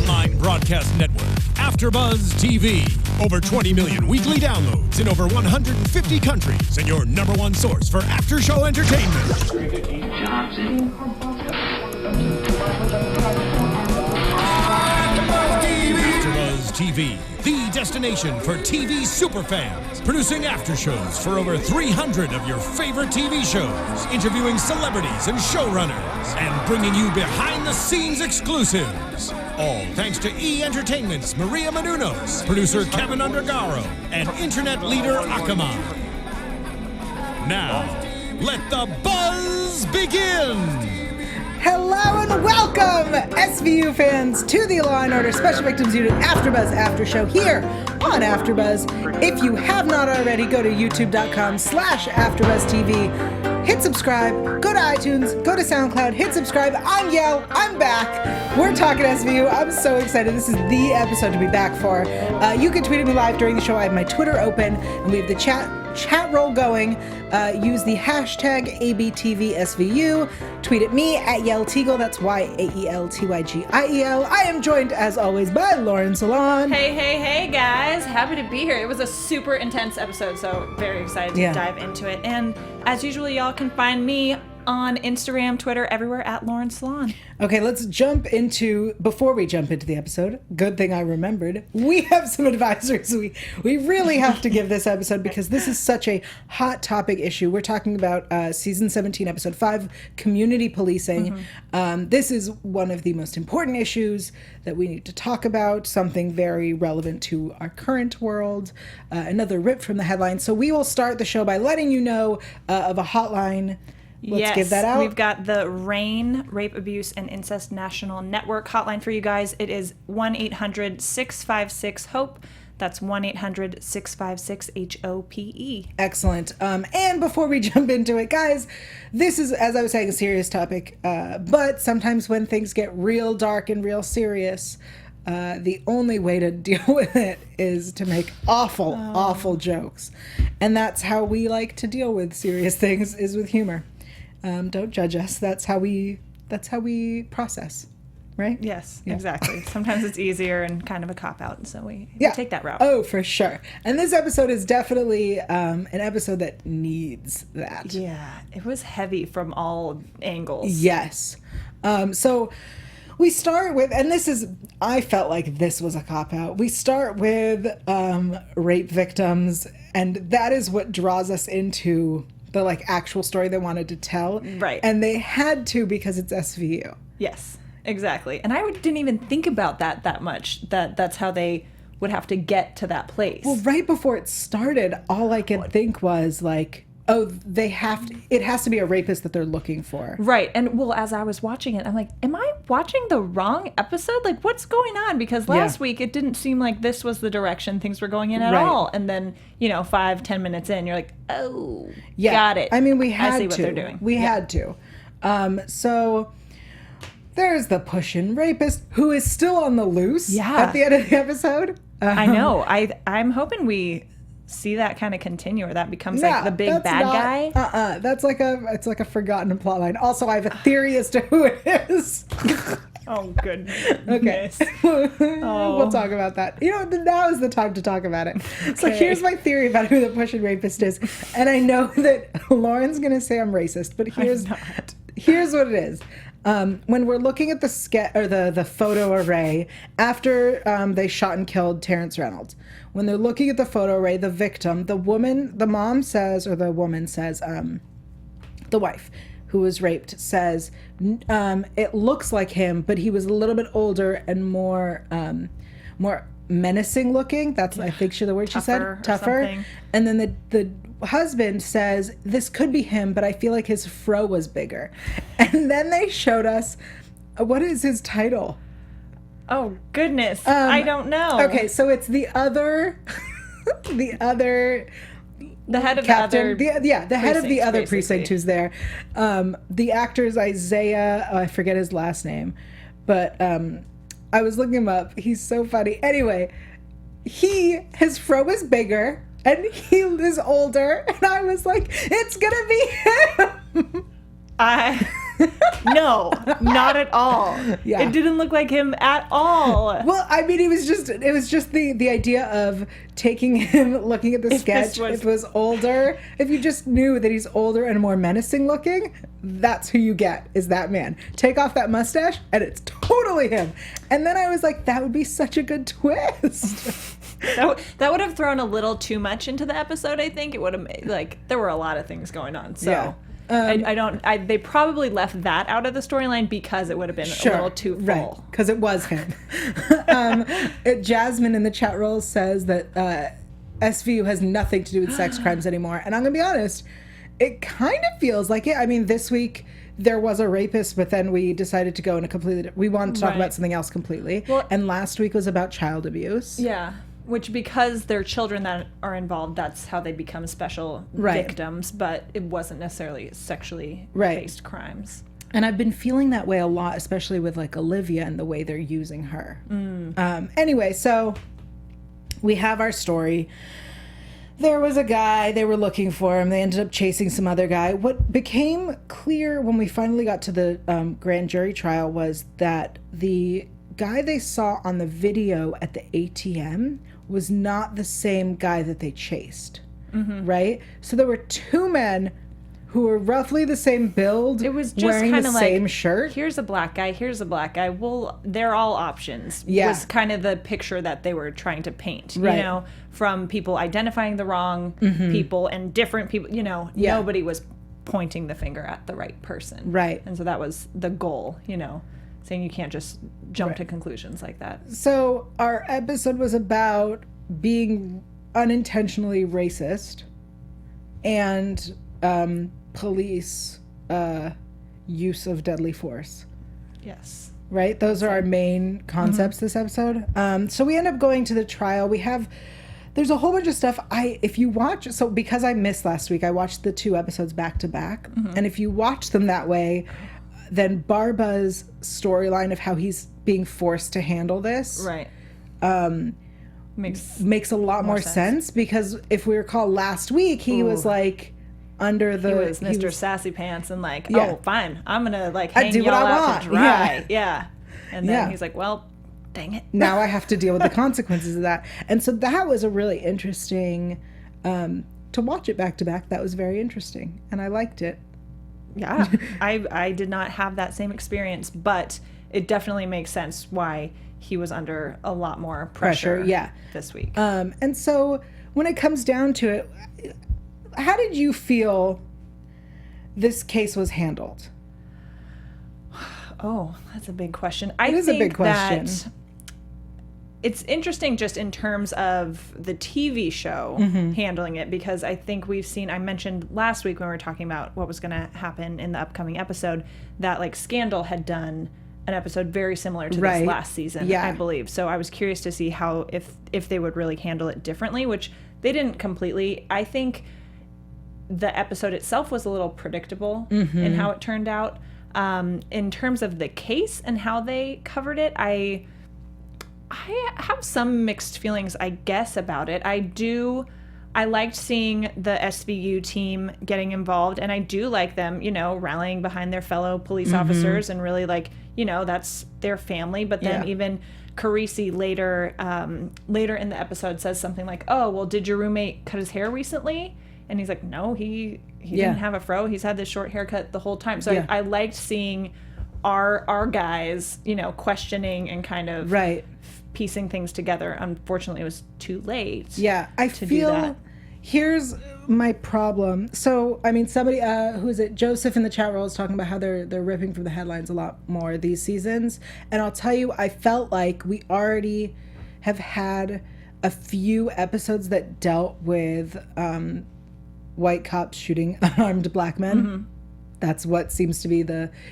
online broadcast network, AFTERBUZZ TV. Over 20 million weekly downloads in over 150 countries, and your number one source for after-show entertainment. AFTERBUZZ TV, the destination for TV superfans. Producing aftershows for over 300 of your favorite TV shows. Interviewing celebrities and showrunners. And bringing you behind-the-scenes exclusives. All thanks to E! Entertainment's Maria Menounos, producer Kevin Undergaro, and internet leader Akamai. Now, let the buzz begin! Hello and welcome, SVU fans, to the Law & Order Special Victims Unit AfterBuzz After Show here on AfterBuzz. If you have not already, go to youtube.com/AfterBuzzTV. Hit subscribe, go to iTunes, go to SoundCloud, hit subscribe. I'm Yael, I'm back. We're talking SVU. I'm so excited. This is the episode to be back for. You can tweet at me live during the show. I have my Twitter open, and we have the chat roll going. Use the hashtag ABTVSVU. Tweet at me at Yael Tygiel. That's YAELTYGIEL. I am joined, as always, by Lauren Salaun. Hey, guys. Happy to be here. It was a super intense episode, so very excited to dive into it. And as usual, y'all can find me on Instagram, Twitter, everywhere at Lauren Salaun. Okay, let's jump into, before we jump into the episode, good thing I remembered, we have some advisors we really have to give this episode because this is such a hot topic issue. We're talking about season 17, episode 5, community policing. This is one of the most important issues that we need to talk about, something very relevant to our current world, another rip from the headline. So we will start the show by letting you know of a hotline. Let's give that out. We've got the RAIN, Rape, Abuse, and Incest National Network hotline for you guys. It is 1-800-656-HOPE. That's 1-800-656-HOPE. Excellent. And before we jump into it, guys, this is, as I was saying, a serious topic. But sometimes when things get real dark and real serious, the only way to deal with it is to make awful jokes. And that's how we like to deal with serious things, is with humor. Don't judge us. That's how we process, right? Yes, exactly. Sometimes it's easier and kind of a cop-out, so we take that route. Oh, for sure. And this episode is definitely an episode that needs that. Yeah, it was heavy from all angles. Yes. So we start with, and I felt like this was a cop-out. We start with rape victims, and that is what draws us into the actual story they wanted to tell. Right. And they had to because it's SVU. Yes, exactly. And I didn't even think about that much, that's how they would have to get to that place. Well, right before it started, all I could think was it has to be a rapist that they're looking for. Right. And well, as I was watching it, I'm like, am I watching the wrong episode? Like, what's going on? Because last week it didn't seem like this was the direction things were going in at all. And then, 5-10 minutes in, you're like, oh, got it. I mean, we had I see to. what they're doing. We had to. So there's the push-in rapist who is still on the loose at the end of the episode. I know. I'm hoping we see that kind of continue, or that becomes the big bad guy. That's it's like a forgotten plot line. Also, I have a theory as to who it is. Oh, goodness. Okay. We'll talk about that. Now is the time to talk about it. Okay. So here's my theory about who the push-in rapist is. And I know that Lauren's going to say I'm racist, but here's what it is. When we're looking at the photo array after they shot and killed Terrence Reynolds, when they're looking at the photo array, the victim, the woman says, the wife who was raped says, it looks like him, but he was a little bit older and more menacing looking. That's, I think, the word she said. Tougher. And then the husband says, this could be him, but I feel like his fro was bigger. And then they showed us, what is his title? Oh, goodness. I don't know. Okay, so it's the head of the other precinct who's there. The actor is Isaiah, I forget his last name, but I was looking him up. He's so funny. Anyway, his fro is bigger and he is older, and I was like, it's gonna be him. No, not at all. Yeah. It didn't look like him at all. Well, I mean, it was just the idea of taking him, looking at the sketch. If it was older, if you just knew that he's older and more menacing looking, that's who you get, is that man. Take off that mustache and it's totally him. And then I was like, that would be such a good twist. That would have thrown a little too much into the episode, I think. It would have made, like, there were a lot of things going on. So yeah. They probably left that out of the storyline because it would have been a little too full. Right, because it was him. Jasmine in the chat roll says that SVU has nothing to do with sex crimes anymore. And I'm going to be honest, it kind of feels like it. I mean, this week there was a rapist, but then we decided to go in a completely... We wanted to talk about something else completely. Well, and last week was about child abuse. Yeah. Which, because they're children that are involved, that's how they become special victims, but it wasn't necessarily sexually based crimes. And I've been feeling that way a lot, especially with like Olivia and the way they're using her. Anyway, so we have our story. There was a guy, they were looking for him. They ended up chasing some other guy. What became clear when we finally got to the grand jury trial was that the guy they saw on the video at the ATM was not the same guy that they chased, right? So there were two men who were roughly the same build, it was just wearing the same shirt. Here's a black guy, here's a black guy. Well, they're all options. Yeah. Was kind of the picture that they were trying to paint, you know, from people identifying the wrong people and different people, you know, nobody was pointing the finger at the right person. Right. And so that was the goal, you know. Saying you can't just jump to conclusions like that. So our episode was about being unintentionally racist and police use of deadly force. Yes. Right? Those are our main concepts this episode. So we end up going to the trial. There's a whole bunch of stuff. If you watch, so because I missed last week, I watched the 2 episodes back to back. And if you watch them that way, then Barba's storyline of how he's being forced to handle this makes a lot more sense because if we recall last week, he was like under the... He was Mr. Sassy Pants and like, oh, fine, I'm going to like hang y'all out to dry. Yeah. And then he's like, well, dang it. Now I have to deal with the consequences of that. And so that was a really interesting... to watch it back to back, that was very interesting. And I liked it. Yeah, I did not have that same experience, but it definitely makes sense why he was under a lot more pressure this week. And so when it comes down to it, how did you feel this case was handled? Oh, that's a big question. It is a big question. It's interesting just in terms of the TV show handling it, because I think I mentioned last week when we were talking about what was going to happen in the upcoming episode, that like Scandal had done an episode very similar to this last season, I believe. So I was curious to see how, if they would really handle it differently, which they didn't completely. I think the episode itself was a little predictable in how it turned out. In terms of the case and how they covered it, I have some mixed feelings, I guess, about it. I liked seeing the SVU team getting involved, and I do like them, you know, rallying behind their fellow police officers and really like, you know, that's their family. But then even Carisi later in the episode says something like, oh, well, did your roommate cut his hair recently? And he's like, no, he didn't have a fro. He's had this short haircut the whole time. So I liked seeing our guys, you know, questioning and kind of piecing things together. Unfortunately, it was too late. Yeah, I feel here's my problem. So, I mean, somebody who is it? Joseph in the chat roll is talking about how they're ripping from the headlines a lot more these seasons. And I'll tell you, I felt like we already have had a few episodes that dealt with white cops shooting unarmed black men. That's what seems to be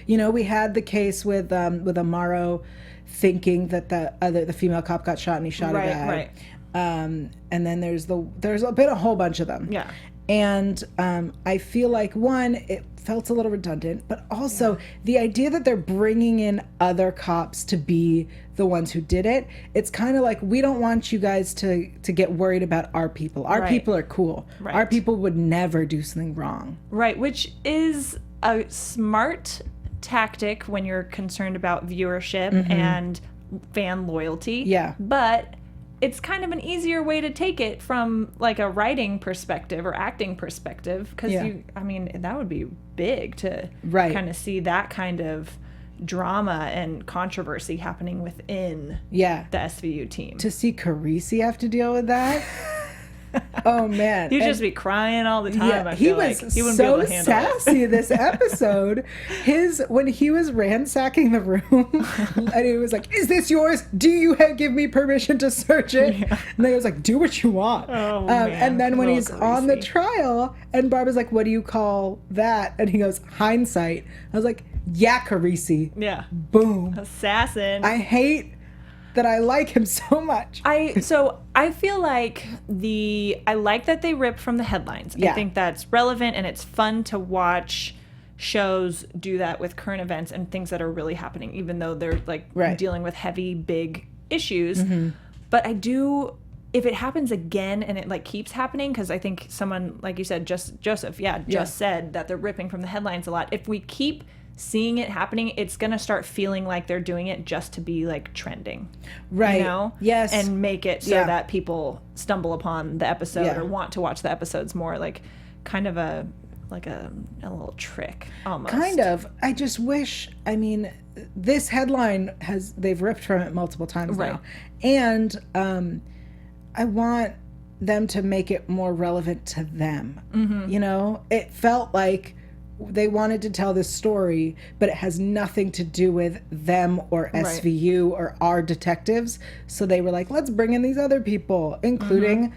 we had the case with Amaro thinking that the female cop got shot and he shot a guy. And then there's been a whole bunch of them. Yeah. And I feel like, one, it felt a little redundant, but also the idea that they're bringing in other cops to be the ones who did it, it's kind of like, we don't want you guys to get worried about our people. Our people are cool. Our people would never do something wrong. Right, which is a smart tactic when you're concerned about viewership and fan loyalty. Yeah. But it's kind of an easier way to take it from like a writing perspective or acting perspective, because that would be big to kind of see that kind of drama and controversy happening within the SVU team. To see Carisi have to deal with that. Oh man, he'd just be crying all the time. Yeah, I feel he was he wouldn't so be able to handle sassy this episode. When he was ransacking the room, and he was like, "Is this yours? Do you give me permission to search it?" Yeah. And he was like, "Do what you want." Oh, man. And then when he's Carisi. on the trial, and Barbara's like, "What do you call that?" And he goes, "Hindsight." I was like, "Yeah, Carisi." Yeah. Boom. Assassin. I hate that I like him so much. I feel like I like that they rip from the headlines. Yeah. I think that's relevant, and it's fun to watch shows do that with current events and things that are really happening, even though they're like dealing with heavy, big issues. Mm-hmm. But I do, if it happens again and it like keeps happening, because I think someone, like you said, Joseph said that they're ripping from the headlines a lot. If we keep seeing it happening, it's gonna start feeling like they're doing it just to be like trending, right? You know, yes, and make it so that people stumble upon the episode or want to watch the episodes more. Like, kind of a little trick almost. Kind of. I just wish. I mean, this headline they've ripped from it multiple times now, and I want them to make it more relevant to them. Mm-hmm. You know, it felt like they wanted to tell this story, but it has nothing to do with them or SVU or our detectives. So they were like, let's bring in these other people, including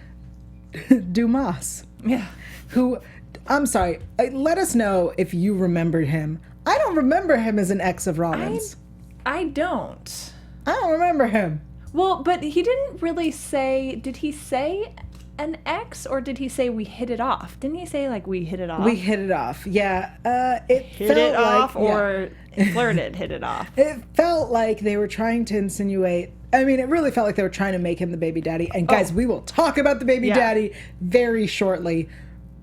Dumas. Yeah. Who, I'm sorry, let us know if you remembered him. I don't remember him as an ex of Robin's. I don't. I don't remember him. Well, but he didn't really say, did he say an ex, or did he say we hit it off? Didn't he say like we hit it off? We hit it off. Yeah. It hit felt it off like, or flirted, hit it off. It felt like they were trying to insinuate. I mean, it really felt like they were trying to make him the baby daddy. And guys, we will talk about the baby daddy very shortly.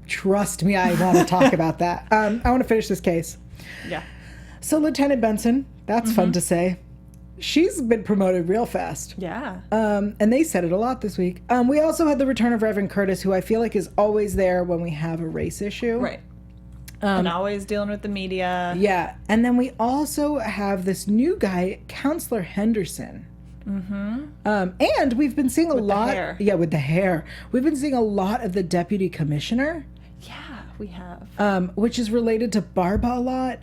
Trust me, I want to talk about that. I want to finish this case. Yeah. So Lieutenant Benson, that's fun to say. She's been promoted real fast. Yeah. And they said it a lot this week. We also had the return of Reverend Curtis, who I feel like is always there when we have a race issue. Right. And always dealing with the media. Yeah. And then we also have this new guy, Counselor Henderson. Mm-hmm. And we've been seeing a lot. The hair. Yeah, with the hair. We've been seeing a lot of the deputy commissioner. Yeah, we have. Which is related to Barba a lot.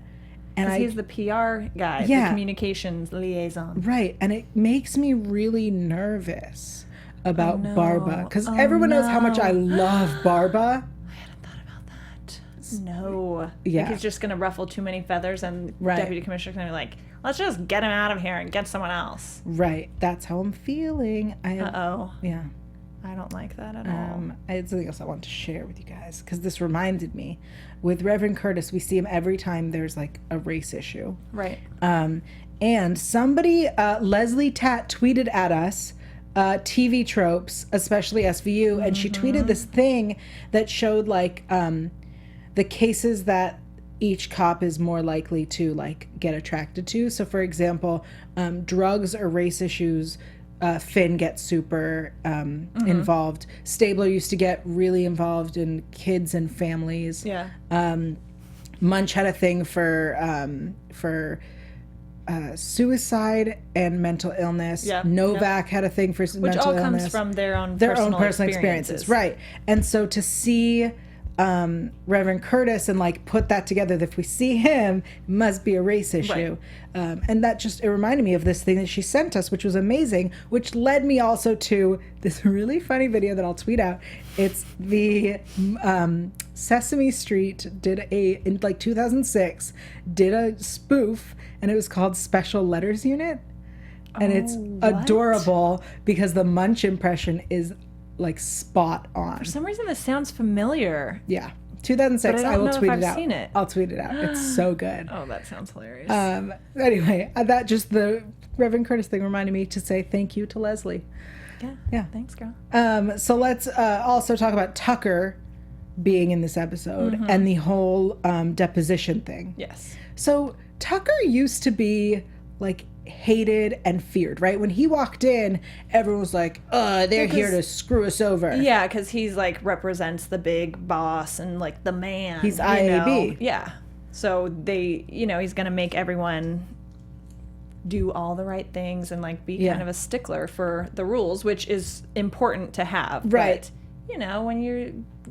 Because he's the PR guy, the communications liaison. Right. And it makes me really nervous about Barba. Because everyone knows how much I love Barba. I hadn't thought about that. No. Yeah. Like he's just going to ruffle too many feathers, and Deputy Commissioner's going to be like, let's just get him out of here and get someone else. Right. That's how I'm feeling. Uh-oh. Yeah. I don't like that at all. It's something else I wanted to share with you guys, because this reminded me. With Reverend Curtis, we see him every time there's like a race issue. Right. And somebody, Leslie Tat, tweeted at us TV tropes, especially SVU, and she tweeted this thing that showed like the cases that each cop is more likely to like get attracted to. So, for example, drugs or race issues. Finn gets super involved. Stabler used to get really involved in kids and families. Yeah. Munch had a thing for suicide and mental illness. Yeah. Novak had a thing for mental illness. Which all comes from their own personal experiences. Right. And so to see Reverend Curtis and like put that together, that if we see him, it must be a race issue. Right. And that just, it reminded me of this thing that she sent us, which was amazing, which led me also to this really funny video that I'll tweet out. It's the Sesame Street in like 2006, did a spoof, and it was called Special Letters Unit. And it's adorable because the Munch impression is like spot on. For some reason, this sounds familiar. Yeah. 2006. I will tweet it out. Seen it. I'll tweet it out. It's so good. Oh, that sounds hilarious. Anyway, that just the Reverend Curtis thing reminded me to say thank you to Leslie. Yeah. Thanks, girl. So let's also talk about Tucker being in this episode and the whole deposition thing. Yes. So Tucker used to be like hated and feared, right? When he walked in, everyone was like, they're here to screw us over. Yeah, because he's like represents the big boss and like the man. He's IAB. Yeah. So they, he's going to make everyone do all the right things and like be kind of a stickler for the rules, which is important to have. Right. But,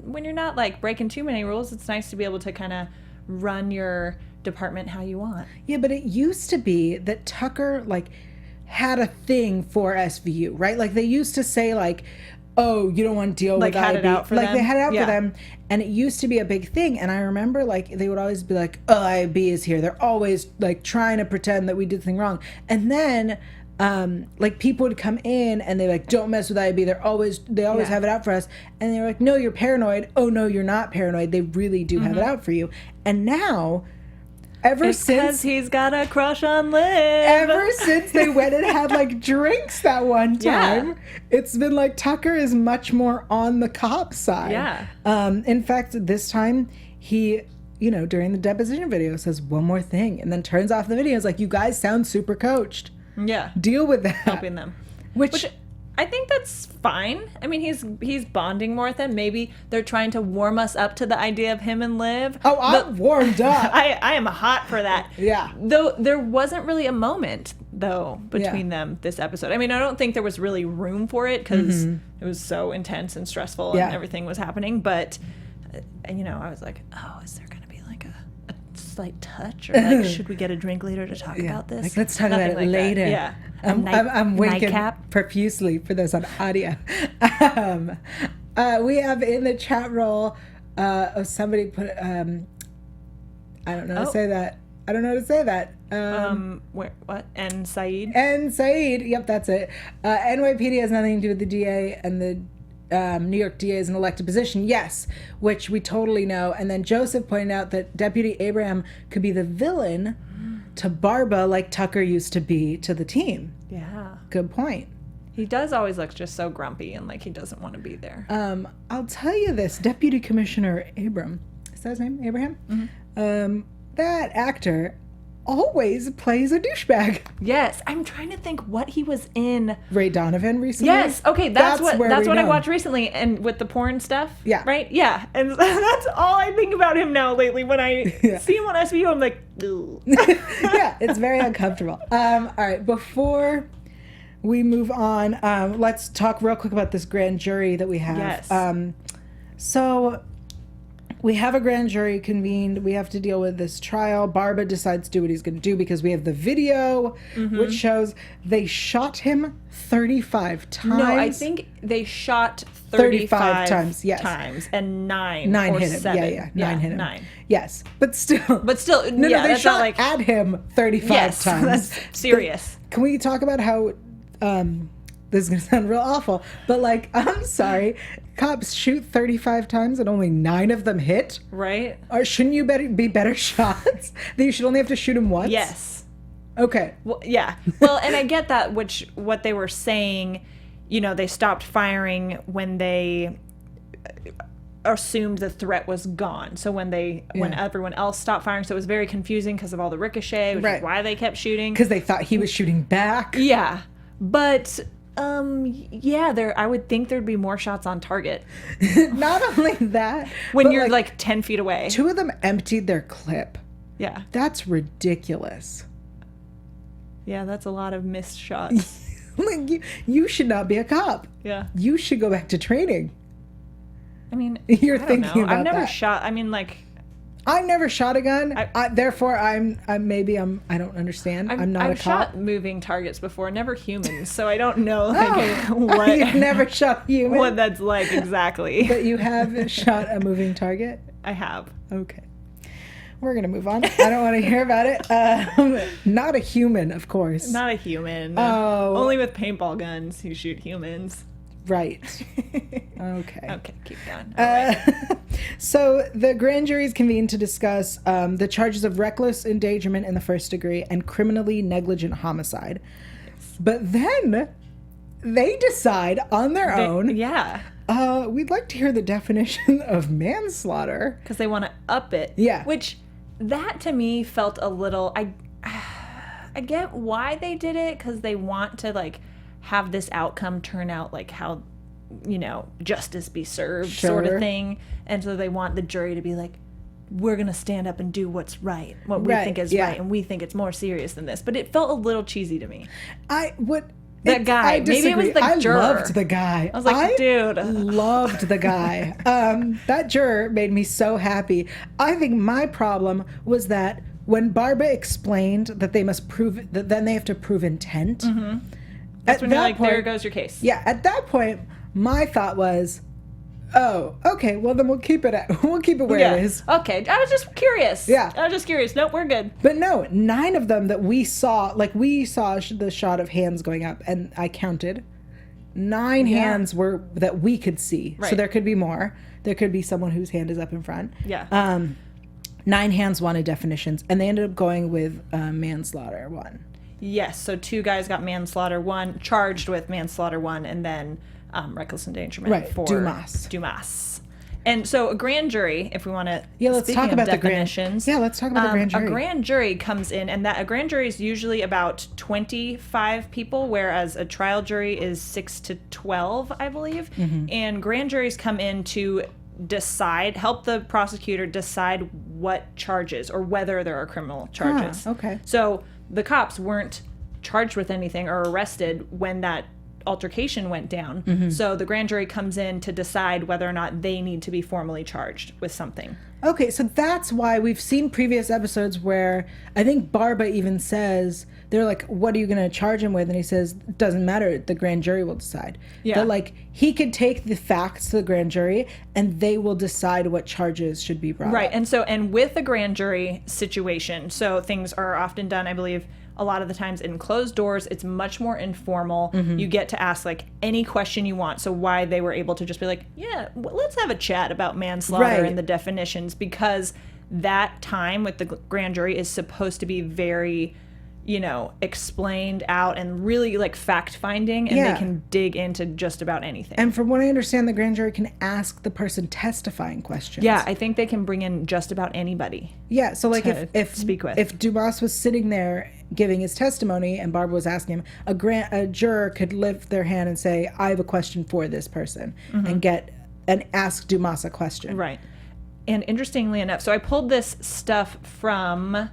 when you're not like breaking too many rules, it's nice to be able to kind of run your department how you want. Yeah, but it used to be that Tucker like had a thing for SVU, right? Like they used to say like, oh, you don't want to deal with had IB. it out for like them? They had it out Yeah. for them, and it used to be a big thing. And I remember like they would always be like, oh, IB is here. They're always like trying to pretend that we did something wrong. And then like people would come in and they like, don't mess with IB. They always have it out for us. And they were like, no, you're paranoid. Oh no, you're not paranoid. They really do have it out for you. And now Because he's got a crush on Liv. Ever since they went and had like drinks that one time, it's been like Tucker is much more on the cop side. Yeah. In fact, this time he, during the deposition video says one more thing and then turns off the video. It's like, you guys sound super coached. Yeah. Deal with that. Helping them. Which I think that's fine. I mean, he's bonding more with them. Maybe they're trying to warm us up to the idea of him and Liv. Oh, I'm warmed up. I am hot for that. Yeah. Though there wasn't really a moment, though, between them this episode. I mean, I don't think there was really room for it because it was so intense and stressful and everything was happening. But, I was like, oh, is there going to be like a slight touch? Or like, should we get a drink later to talk about this? Like, let's talk about it later. That. Yeah. I'm winking nightcap. profusely for those on audio. We have in the chat roll, somebody put, I don't know how to say that. I don't know how to say that. What? And Saeed? And Saeed. Yep, that's it. NYPD has nothing to do with the DA, and the New York DA is an elected position. Yes, which we totally know. And then Joseph pointed out that Deputy Abraham could be the villain to Barba like Tucker used to be to the team. Yeah. Good point. He does always look just so grumpy and like he doesn't want to be there. I'll tell you this, Deputy Commissioner Abram, is that his name, Abraham? Mm-hmm. That actor always plays a douchebag. Yes, I'm trying to think what he was in. Ray Donovan recently. Yes, okay, that's what I I watched recently, and with the porn stuff. Yeah, right. Yeah, and that's all I think about him now lately. When I see him on SVU, I'm like, ugh. Yeah, it's very uncomfortable. All right, before we move on, let's talk real quick about this grand jury that we have. Yes. So we have a grand jury convened. We have to deal with this trial. Barba decides to do what he's going to do because we have the video, which shows they shot him 35 times. No, I think they shot 35 times. Yes, times, and nine hit him. 7. Yeah, 9 hit him. 9. Yes, but still. No, they that's shot not like at him 35 times. That's serious. Can we talk about how? This is going to sound real awful, but like, I'm sorry, cops shoot 35 times and only 9 of them hit? Right? Or shouldn't you be better shots? That you should only have to shoot him once? Yes. Okay. Well, yeah. Well, and I get that, what they were saying, they stopped firing when they assumed the threat was gone. So when everyone else stopped firing, so it was very confusing because of all the ricochet, which is why they kept shooting. Because they thought he was shooting back? Yeah. But I would think there'd be more shots on target. Not only that, when you're like 10 feet away. 2 of them emptied their clip. Yeah. That's ridiculous. Yeah, that's a lot of missed shots. Like you should not be a cop. Yeah. You should go back to training. I mean, you're thinking about I've never that. shot. I mean, like, I've never shot a gun. Therefore, I don't understand. I'm not a cop. I've shot moving targets before, never humans, so I don't know what you've never shot a human. What that's like exactly. But you have shot a moving target. I have. Okay, we're gonna move on. I don't want to hear about it. Not a human, of course. Not a human. Oh, only with paintball guns you shoot humans. Right. Okay. Okay, keep going. So the grand jury is convened to discuss the charges of reckless endangerment in the first degree and criminally negligent homicide. But then they decide on their own. Yeah. We'd like to hear the definition of manslaughter. Because they want to up it. Yeah. Which that to me felt a little, I get why they did it, because they want to like have this outcome turn out like how, justice be served sort of thing. And so they want the jury to be like, we're going to stand up and do what's right, what we think is right, and we think it's more serious than this. But it felt a little cheesy to me. That guy. Maybe it was the juror. I loved the guy. I was like, dude. Loved the guy. That juror made me so happy. I think my problem was that when Barbara explained that they must prove, that then they have to prove intent. Mm-hmm. That's when you're like, there goes your case. Yeah, at that point, my thought was, oh, okay, well then we'll keep it where it is. Okay, I was just curious. Yeah. I was just curious. Nope, we're good. But no, 9 of them that we saw, the shot of hands going up, and I counted 9 hands were that we could see. Right. So there could be more. There could be someone whose hand is up in front. Yeah. 9 hands wanted definitions, and they ended up going with manslaughter 1. Yes, so 2 guys got manslaughter 1, charged with manslaughter 1, and then reckless endangerment for Dumas. And so a grand jury, if we want to, let's talk about definitions. Let's talk about the grand jury. A grand jury comes in, and a grand jury is usually about 25 people, whereas a trial jury is 6 to 12, I believe. Mm-hmm. And grand juries come in to help the prosecutor decide what charges or whether there are criminal charges. Okay. So the cops weren't charged with anything or arrested when that altercation went down. Mm-hmm. So the grand jury comes in to decide whether or not they need to be formally charged with something. Okay, so that's why we've seen previous episodes where I think Barbara even says, they're like, what are you going to charge him with? And he says, it doesn't matter, the grand jury will decide. Yeah. That he could take the facts to the grand jury and they will decide what charges should be brought up. And with a grand jury situation, so things are often done, I believe, a lot of the times in closed doors. It's much more informal. Mm-hmm. You get to ask any question you want. So why they were able to just be like, let's have a chat about manslaughter and the definitions, because that time with the grand jury is supposed to be very, explained out and really fact-finding, and they can dig into just about anything. And from what I understand, the grand jury can ask the person testifying questions. Yeah, I think they can bring in just about anybody. Yeah, so if Dumas was sitting there giving his testimony and Barbara was asking him, a juror could lift their hand and say, I have a question for this person, mm-hmm. and ask Dumas a question. Right. And interestingly enough, so I pulled this stuff from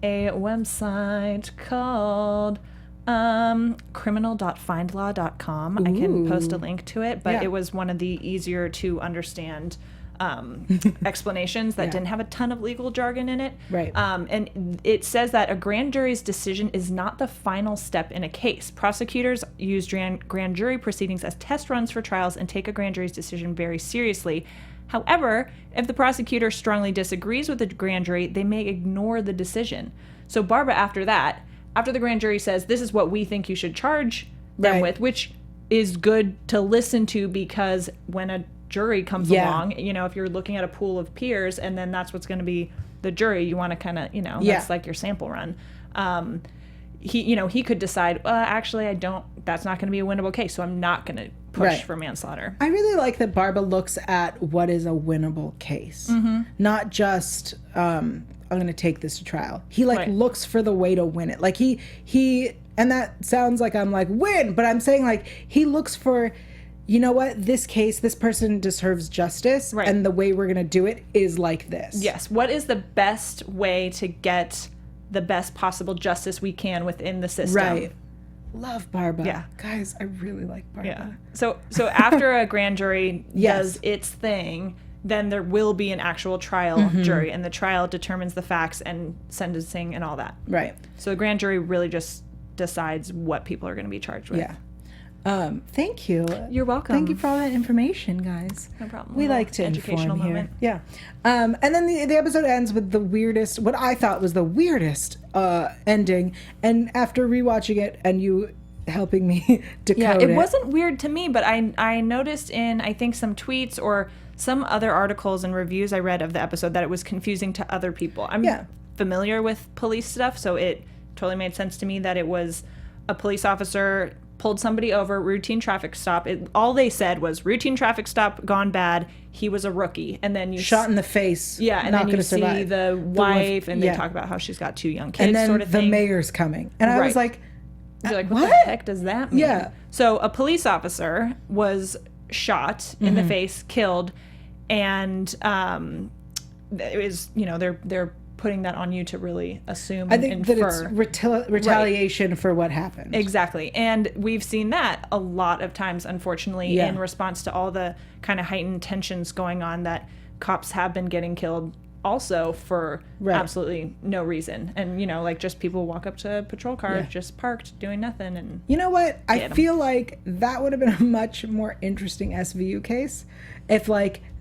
a website called criminal.findlaw.com. I can post a link to it, but it was one of the easier to understand explanations that didn't have a ton of legal jargon in it. Right. And it says that a grand jury's decision is not the final step in a case. Prosecutors use grand jury proceedings as test runs for trials and take a grand jury's decision very seriously. However, if the prosecutor strongly disagrees with the grand jury, they may ignore the decision. So Barbara, after the grand jury says, this is what we think you should charge them with, which is good to listen to, because when a jury comes along, if you're looking at a pool of peers and then that's what's going to be the jury, you want to kind of, that's like your sample run. He could decide, actually, that's not going to be a winnable case, so I'm not going to push for manslaughter. I really like that Barbara looks at what is a winnable case, mm-hmm. not just I'm going to take this to trial. He looks for the way to win it. He and that sounds like I'm win, but I'm saying he looks for, this case, this person deserves justice, and the way we're going to do it is like this. Yes. What is the best way to get the best possible justice we can within the system? Right. Love Barbara. Yeah. Guys, I really like Barbara. Yeah. So after a grand jury does its thing, then there will be an actual trial mm-hmm. jury, and the trial determines the facts and sentencing and all that. Right. So the grand jury really just decides what people are going to be charged with. Yeah. Thank you. You're welcome. Thank you for all that information, guys. No problem. We like to educational inform moment. Here. Yeah. And then the episode ends with what I thought was the weirdest ending. And after rewatching it and you helping me decode it wasn't weird to me, but I noticed in, I think, some tweets or some other articles and reviews I read of the episode that it was confusing to other people. I'm familiar with police stuff, so it totally made sense to me that it was a police officer pulled somebody over, routine traffic stop. All they said was routine traffic stop gone bad. He was a rookie. And then you shot in the face. Yeah, and then you see the wife, and they talk about how she's got 2 young kids, and then sort of thing. The mayor's coming. And I was like, you're like, what the heck does that mean? Yeah. So a police officer was shot in the face, killed, and it was, they're putting that on you to really assume and infer. I think that it's retaliation for what happened. Exactly. And we've seen that a lot of times, unfortunately, in response to all the kind of heightened tensions going on, that cops have been getting killed also for absolutely no reason. And, just people walk up to patrol cars just parked doing nothing. And you know what? I feel like that would have been a much more interesting SVU case if,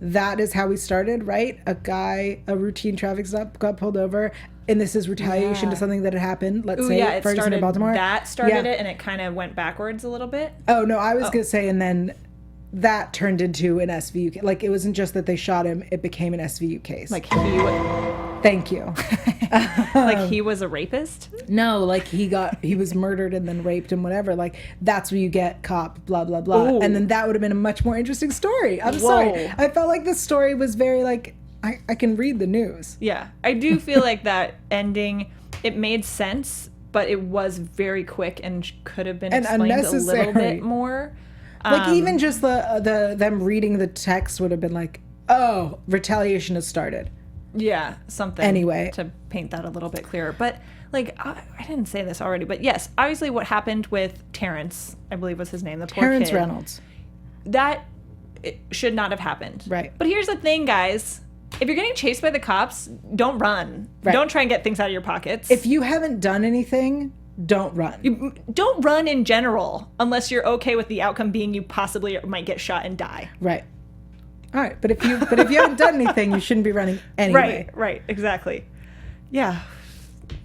that is how we started, right? A routine traffic stop got pulled over, and this is retaliation to something that had happened. Let's say Ferguson or Baltimore. That started it, and it kind of went backwards a little bit. Oh, no, I was going to say, and then that turned into an SVU case. It wasn't just that they shot him, it became an SVU case. Thank you. He was a rapist? No, he was murdered and then raped and whatever. That's where you get cop, blah, blah, blah. Ooh. And then that would have been a much more interesting story. I'm sorry. I felt like this story was very I can read the news. Yeah. I do feel like that ending, it made sense, but it was very quick and could have been explained a little bit more. Even just the them reading the text would have been oh, retaliation has started. Yeah, something. Anyway, to paint that a little bit clearer. But I didn't say this already, but yes, obviously what happened with Terrence, I believe was his name, the poor Terrence kid, Reynolds. That should not have happened. Right. But here's the thing, guys. If you're getting chased by the cops, don't run. Right. Don't try and get things out of your pockets. If you haven't done anything, don't run. Don't run in general unless you're okay with the outcome being you possibly might get shot and die. Right. All right, but if you haven't done anything, you shouldn't be running anyway. Right, exactly. Yeah.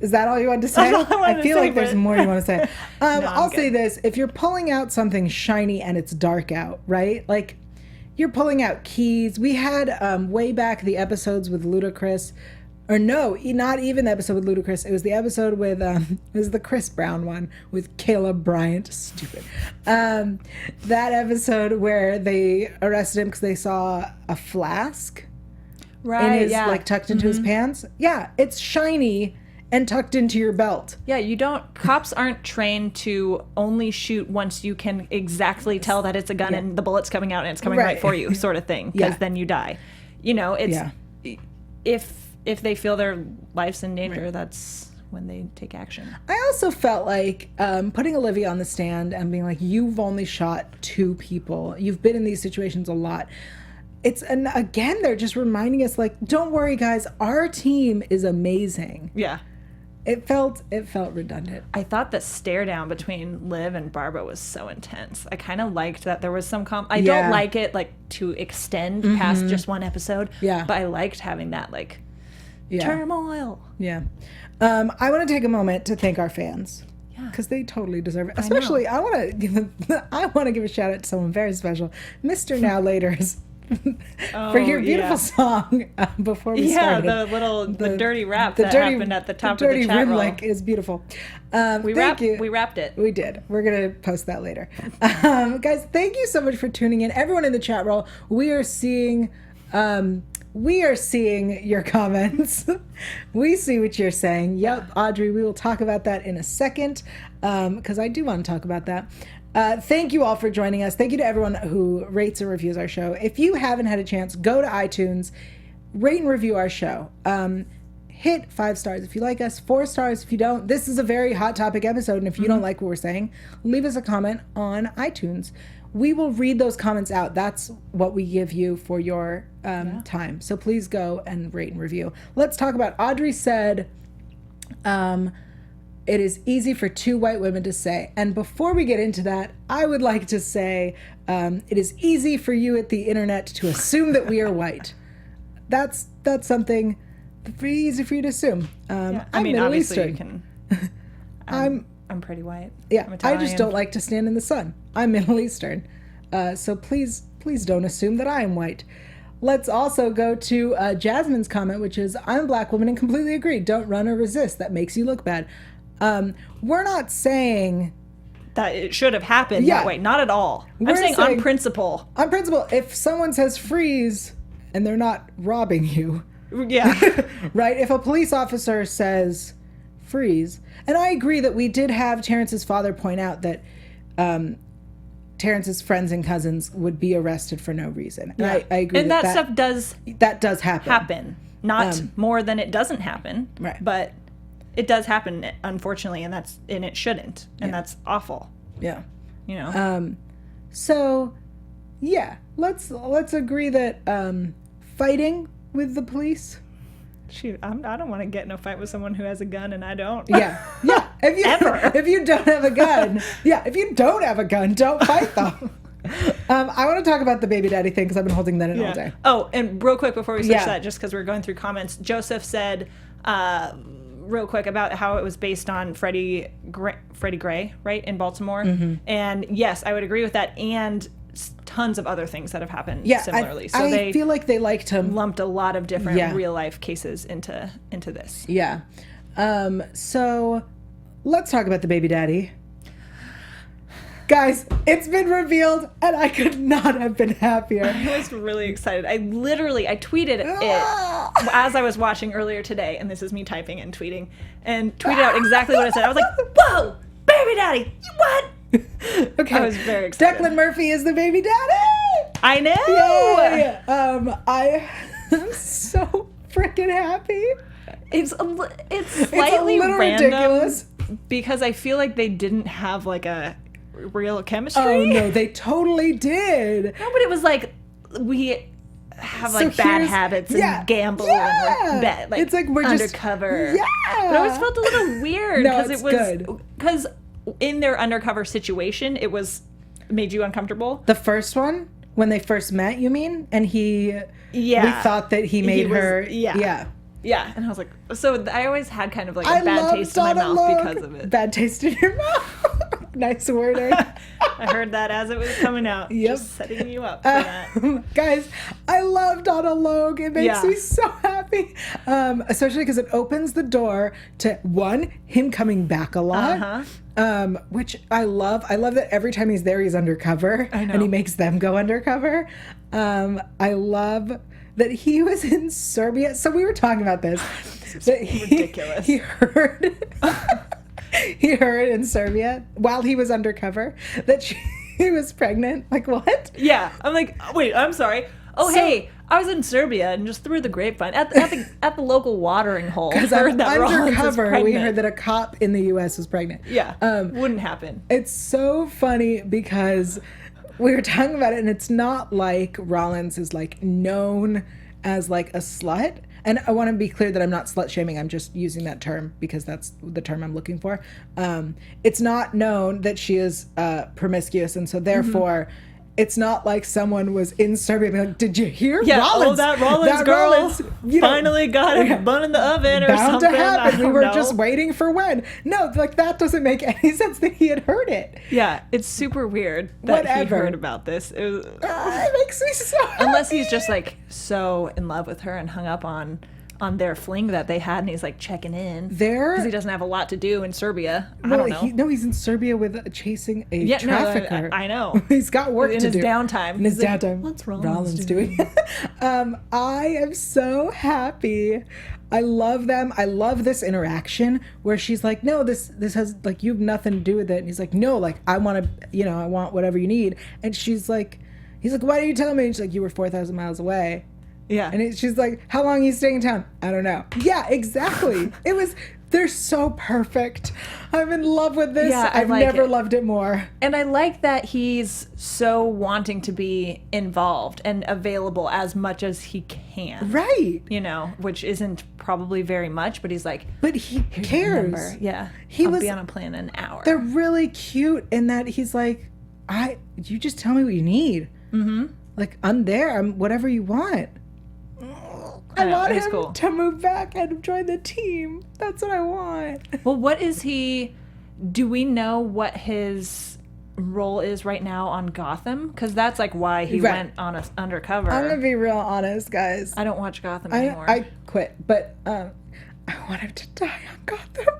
Is that all you wanted to say? I feel like there's more you want to say. I'll say this: if you're pulling out something shiny and it's dark out, right? You're pulling out keys. We had way back the episodes with Ludacris. Or no, not even the episode with Ludacris. It was the episode with, it was the Chris Brown one with Caleb Bryant. Stupid. That episode where they arrested him because they saw a flask. Right, in his, tucked into his pants. Yeah, it's shiny and tucked into your belt. Yeah, cops aren't trained to only shoot once you can exactly tell that it's a gun and the bullet's coming out and it's coming right for you, sort of thing, because then you die. If they feel their life's in danger, that's when they take action. I also felt like putting Olivia on the stand and being like, you've only shot 2 people. You've been in these situations a lot. And again, they're just reminding us, don't worry, guys, our team is amazing. Yeah. It felt redundant. I thought the stare down between Liv and Barbara was so intense. I kind of liked that there was some I don't like it to extend past just one episode. Yeah. But I liked having that turmoil. Yeah. I want to take a moment to thank our fans. Yeah. Because they totally deserve it. Especially, I want to give a shout out to someone very special, Mr. Now Later's. For your beautiful song before we started. Yeah, the dirty rap that happened at the top of the chat roll. Rim is beautiful. We wrapped it. We did. We're going to post that later. Guys, thank you so much for tuning in. Everyone in the chat roll, we are seeing your comments. We see what you're saying. Yep, Audrey, we will talk about that in a second because I do want to talk about that. Thank you all for joining us. Thank you to everyone who rates and reviews our show. If you haven't had a chance, go to iTunes, rate and review our show. Hit 5 stars if you like us, 4 stars if you don't. This is a very hot topic episode, and if you don't like what we're saying, leave us a comment on iTunes. We will read those comments out. That's what we give you for your time. So please go and rate and review. Let's talk about, Audrey said, it is easy for 2 white women to say. And before we get into that, I would like to say it is easy for you at the internet to assume that we are white. That's something pretty easy for you to assume. I'm Middle Eastern. You can. I'm pretty white. Yeah, I just don't like to stand in the sun. I'm Middle Eastern. So please don't assume that I am white. Let's also go to Jasmine's comment, which is, I'm a black woman and completely agree. Don't run or resist. That makes you look bad. We're not saying that it should have happened that way. Not at all. I'm saying on principle. On principle, if someone says freeze and they're not robbing you. Yeah. Right? If a police officer says freeze, and I agree that we did have Terrence's father point out that Terrence's friends and cousins would be arrested for no reason. And I agree and that stuff does happen. Not more than it doesn't happen. Right. But it does happen, unfortunately, and it shouldn't. And that's awful. Yeah. You know? So yeah, let's agree that fighting with the police. Shoot, I don't want to get in a fight with someone who has a gun and I don't. Yeah. If you don't have a gun, don't fight them. I want to talk about the baby daddy thing because I've been holding that in all day. Oh, and real quick before we switch that, just because we're going through comments, Joseph said, real quick about how it was based on Freddie Gray, right, in Baltimore. Mm-hmm. And yes, I would agree with that. And tons of other things that have happened similarly. So I feel like they like to lumped a lot of different real life cases into this. Yeah. So let's talk about the baby daddy. Guys, it's been revealed and I could not have been happier. I was really excited. I tweeted it as I was watching earlier today, and this is me typing and tweeting, and tweeted out exactly what I said. I was like, whoa, baby daddy, what? Okay. I was very excited. Declan Murphy is the baby daddy. I know. Yay. I am so freaking happy. It's slightly random ridiculous because I feel like they didn't have like a real chemistry. Oh no, they totally did. No, but it was like we have like bad habits and gamble and like it's like we're undercover. But it always felt a little weird because it was good. Because in their undercover situation, it made you uncomfortable. The first one, when they first met, you mean? And we thought that he made her. Yeah, and I was like, so I always had kind of like a bad taste in my mouth because of it. Bad taste in your mouth. Nice wording. I heard that as it was coming out. Yep. Just setting you up for that. Guys, I love Donald Logue. It makes me so happy. Especially because it opens the door to, one, him coming back a lot. Which I love. I love that every time he's there, he's undercover. I know. And he makes them go undercover. I love that he was in Serbia. So we were talking about this. This is ridiculous. He heard in Serbia while he was undercover that she was pregnant. Like, what? Yeah. I'm like, wait, I'm sorry. Oh, hey, I was in Serbia and just through the grapevine at the local watering hole. Because undercover, we heard that a cop in the U.S. was pregnant. Yeah. Wouldn't happen. It's so funny because we were talking about it, and it's not like Rollins is like known as like a slut. And I want to be clear that I'm not slut shaming. I'm just using that term because that's the term I'm looking for. It's not known that she is promiscuous, and so therefore, it's not like someone was in Serbia being like, "Did you hear? Rollins? That Rollins girl finally got a bun in the oven or something." Bound to happen. We were just waiting for when. No, like that doesn't make any sense that he had heard it. Yeah, it's super weird that he heard about this. It makes me so happy. Unless he's just like so in love with her and hung up on their fling that they had, and he's like checking in because he doesn't have a lot to do in Serbia. I don't know. He's in Serbia with chasing a trafficker. No, I know. He's got work to do. In his downtime. In his downtime. What's Rollins doing? I am so happy. I love them. I love this interaction where she's like, no, this has like, you have nothing to do with it. And he's like, no, like I want to, I want whatever you need. And he's like, why didn't you tell me? And she's like, you were 4,000 miles away. Yeah. And she's like, how long are you staying in town? I don't know. Yeah, exactly. They're so perfect. I'm in love with this. Yeah, I've never loved it more. And I like that he's so wanting to be involved and available as much as he can. Right. Which isn't probably very much, but he's like, but he cares. Yeah. I'll be on a plane in an hour. They're really cute in that he's like, you just tell me what you need. Mm-hmm. Like, I'm there. I'm whatever you want. I want him to move back and join the team. That's what I want. Well, do we know what his role is right now on Gotham? Because that's like why he went on undercover. I'm going to be real honest, guys. I don't watch Gotham anymore. I quit, but I want him to die on Gotham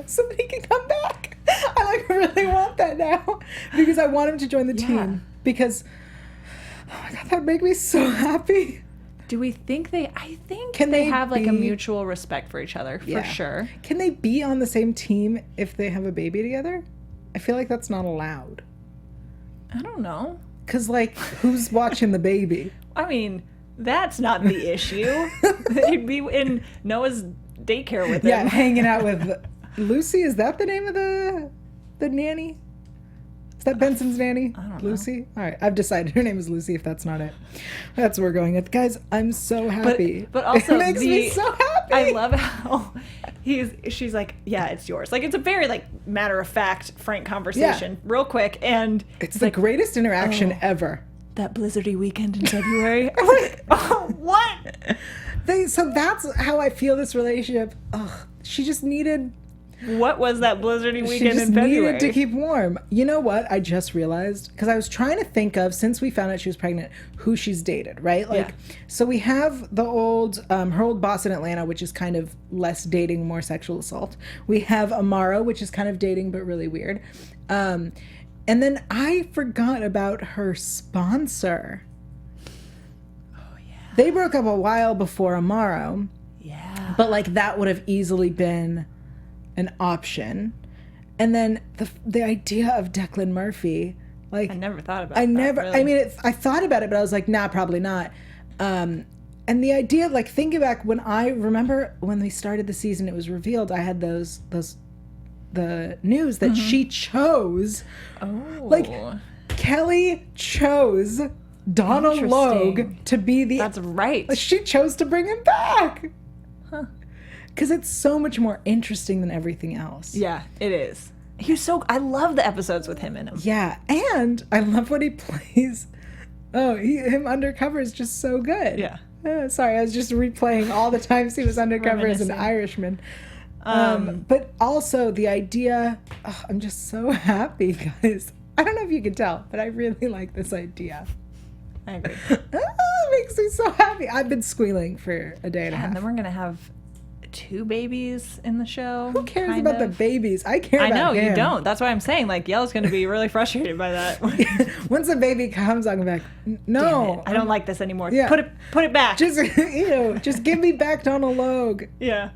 so that he can come back. I really want that now because I want him to join the team because, oh my God, that would make me so happy. Do we think I think they have like a mutual respect for each other, for sure. Can they be on the same team if they have a baby together? I feel like that's not allowed. I don't know. Because, like, who's watching the baby? I mean, that's not the issue. He'd be in Noah's daycare with him. Yeah, hanging out with Lucy. Is that the name of the nanny? Is that Benson's nanny? I don't know. Lucy? All right, I've decided her name is Lucy if that's not it. That's what we're going with. Guys, I'm so happy. But also it makes me so happy. I love how she's like, yeah, it's yours. Like, it's a very, like, matter-of-fact, frank conversation, real quick, and it's the greatest interaction ever. That blizzardy weekend in February. I'm like, oh, what? So that's how I feel this relationship. Ugh, she just needed... What was that blizzardy weekend in February? She just needed to keep warm. You know what? I just realized, because I was trying to think of, since we found out she was pregnant, who she's dated, right? Like, so we have the old, her old boss in Atlanta, which is kind of less dating, more sexual assault. We have Amaro, which is kind of dating, but really weird. And then I forgot about her sponsor. Oh, yeah. They broke up a while before Amaro. Yeah. But, like, that would have easily been an option. And then the idea of Declan Murphy, like, I never thought about that. Really. I mean, I thought about it, but I was like, nah, probably not. And the idea, like, thinking back when I remember when we started the season, it was revealed, I had the news that she chose, like, Kelly chose Donald Logue to be the... That's right. She chose to bring him back. Huh. Because it's so much more interesting than everything else. Yeah, it is. I love the episodes with him in them. Yeah, and I love what he plays. Oh, him undercover is just so good. Yeah. Sorry, I was just replaying all the times he was undercover as an Irishman. But also the idea, I'm just so happy, guys. I don't know if you can tell, but I really like this idea. I agree. It makes me so happy. I've been squealing for a day and a half. And then we're going to have 2 babies in the show. Who cares about the babies? I care about him. You don't. That's why I'm saying, like, Yael's going to be really frustrated by that. Once the baby comes, I'm going to be like, no. I don't like this anymore. Yeah. Put it back. Just give me back Donald Logue. Yeah.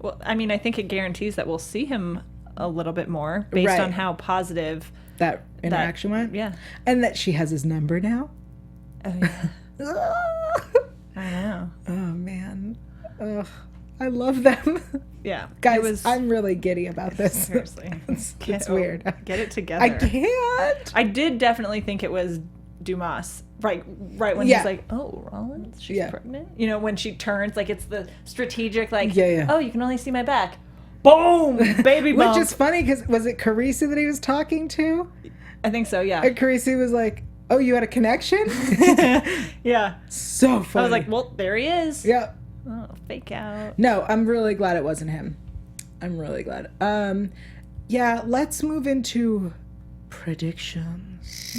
Well, I mean, I think it guarantees that we'll see him a little bit more based on how positive that interaction went. Yeah. And that she has his number now. Oh, yeah. I know. Oh, man. Ugh. I love them. Yeah. Guys, I'm really giddy about this. Seriously. It's weird. Get it together. I can't. I did definitely think it was Dumas. Right when he's like, oh, Rollins, she's pregnant. You know, when she turns, like, it's the strategic, like, oh, you can only see my back. Boom! Baby bump. Which is funny, because was it Carisi that he was talking to? I think so, yeah. And Carisi was like, oh, you had a connection? Yeah. So funny. I was like, well, there he is. Yeah. Oh, fake out. No, I'm really glad it wasn't him. I'm really glad. Yeah, let's move into predictions.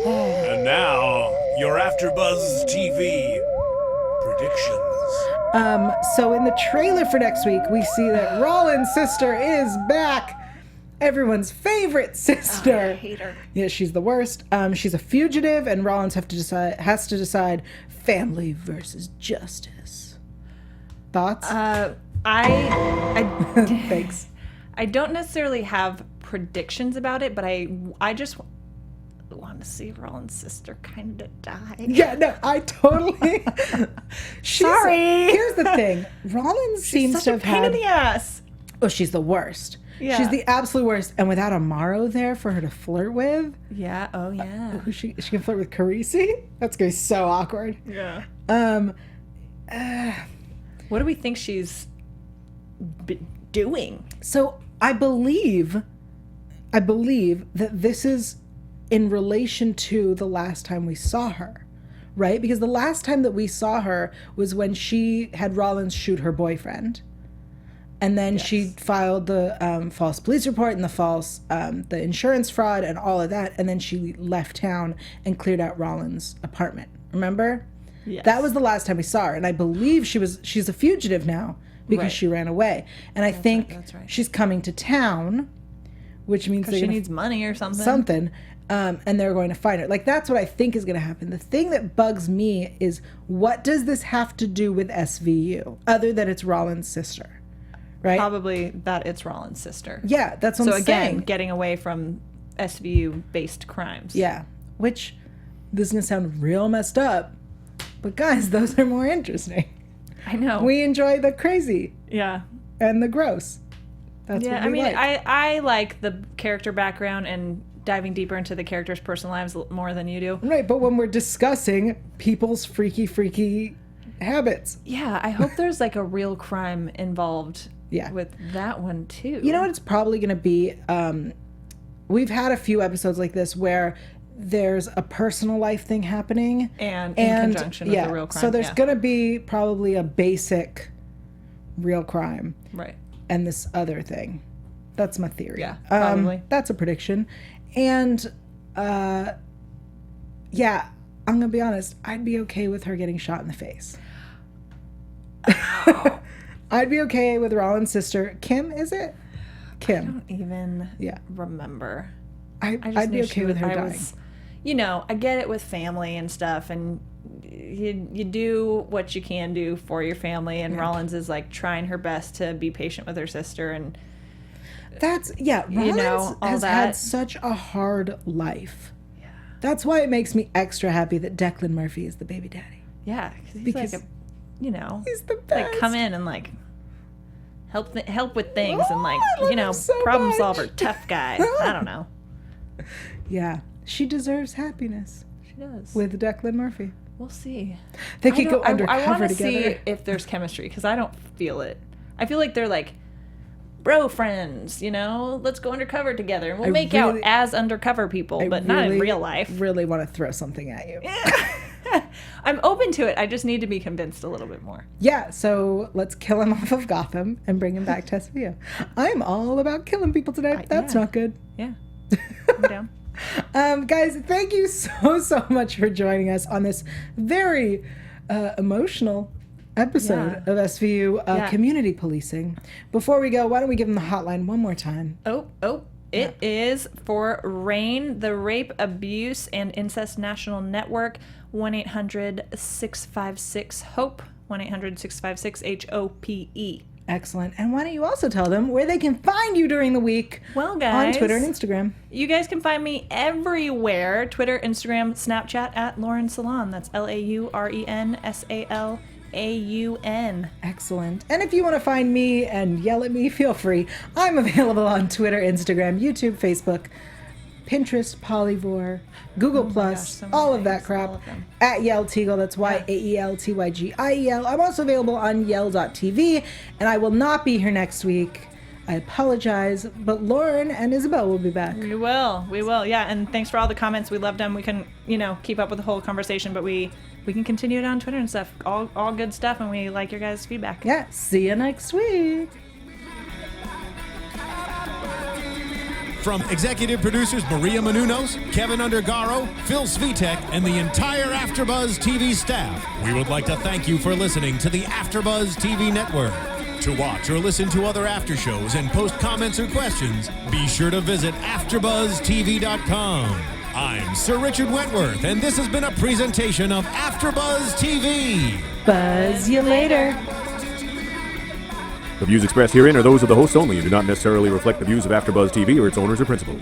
And now, your AFTERBUZZ TV predictions. So in the trailer for next week, we see that Rollins' sister is back. Everyone's favorite sister. Oh, I hate her. Yeah, she's the worst. She's a fugitive, and Rollins has to decide family versus justice. Thoughts? Thanks. I don't necessarily have predictions about it, but I just want to see Rollins' sister kind of die. Yeah, no, I totally. Sorry. Here's the thing. Rollins seems to have pain in the ass. Oh, she's the worst. Yeah. She's the absolute worst. And without Amaro there for her to flirt with. Yeah. Oh, yeah. She can flirt with Carisi? That's going to be so awkward. Yeah. What do we think she's doing? So I believe that this is in relation to the last time we saw her, right? Because the last time that we saw her was when she had Rollins shoot her boyfriend. And then she filed the false police report and the insurance fraud and all of that. And then she left town and cleared out Rollins' apartment. Remember? Yes. That was the last time we saw her. And I believe she's a fugitive now because she ran away. And I think she's coming to town, which means she needs money or something. And they're going to find her. Like, that's what I think is going to happen. The thing that bugs me is, what does this have to do with SVU, other than it's Rollins' sister, right? Probably that it's Rollins' sister. Yeah, that's what I'm saying. So again, getting away from SVU-based crimes. Yeah, which, this is going to sound real messed up, but guys, those are more interesting. I know. We enjoy the crazy. Yeah. And the gross. That's what we like. I like the character background and diving deeper into the characters' personal lives more than you do. Right, but when we're discussing people's freaky habits. Yeah, I hope there's like a real crime involved with that one too. You know what it's probably going to be? We've had a few episodes like this where there's a personal life thing happening. And in conjunction with a real crime. So there's going to be probably a basic real crime. Right. And this other thing. That's my theory. Yeah, probably. That's a prediction. And, I'm going to be honest. I'd be okay with her getting shot in the face. I'd be okay with Rollins' sister. Kim, is it? Kim. I don't even remember. I'd be okay with her dying. I get it with family and stuff, and you do what you can do for your family, and Rollins is like trying her best to be patient with her sister, and Rollins has had such a hard life. Yeah. That's why it makes me extra happy that Declan Murphy is the baby daddy. Yeah, because he's he's the best. Like, come in and like help with things and problem solver, tough guy. I don't know. Yeah, she deserves happiness. She does. With Declan Murphy. We'll see. They could go undercover I want to together. see if there's chemistry, because I don't feel it. I feel like they're like bro friends, let's go undercover together and we'll make out as undercover people, but not in real life. Really want to throw something at you. I'm open to it. I just need to be convinced a little bit more. Yeah, so let's kill him off of Gotham and bring him back to SVU. I'm all about killing people tonight. That's not good. Yeah. I'm down. Guys, thank you so much for joining us on this very emotional episode of SVU community policing. Before we go, why don't we give them the hotline one more time? It is for RAIN, the Rape, Abuse, and Incest National Network, 1-800-656-HOPE, 1-800-656-HOPE. Excellent. And why don't you also tell them where they can find you during the week? Well, guys, on Twitter and Instagram. You guys can find me everywhere. Twitter, Instagram, Snapchat at Lauren Salaun. That's LAUREN SALAUN. Excellent. And if you want to find me and yell at me, feel free. I'm available on Twitter, Instagram, YouTube, Facebook, Pinterest, Polyvore, Google Plus, all of that crap. At Yael Tygiel, that's YAELTYGIEL. I'm also available on Yael.tv, and I will not be here next week. I apologize, but Lauren and Isabel will be back. We will. Yeah, and thanks for all the comments. We loved them. We couldn't, keep up with the whole conversation, but we can continue it on Twitter and stuff. All good stuff, and we like your guys' feedback. Yeah, see you next week. From executive producers Maria Menounos, Kevin Undergaro, Phil Svitek, and the entire AfterBuzz TV staff, we would like to thank you for listening to the AfterBuzz TV network. To watch or listen to other after shows and post comments or questions, be sure to visit AfterBuzzTV.com. I'm Sir Richard Wentworth, and this has been a presentation of AfterBuzz TV. Buzz you later. The views expressed herein are those of the hosts only and do not necessarily reflect the views of AfterBuzz TV or its owners or principals.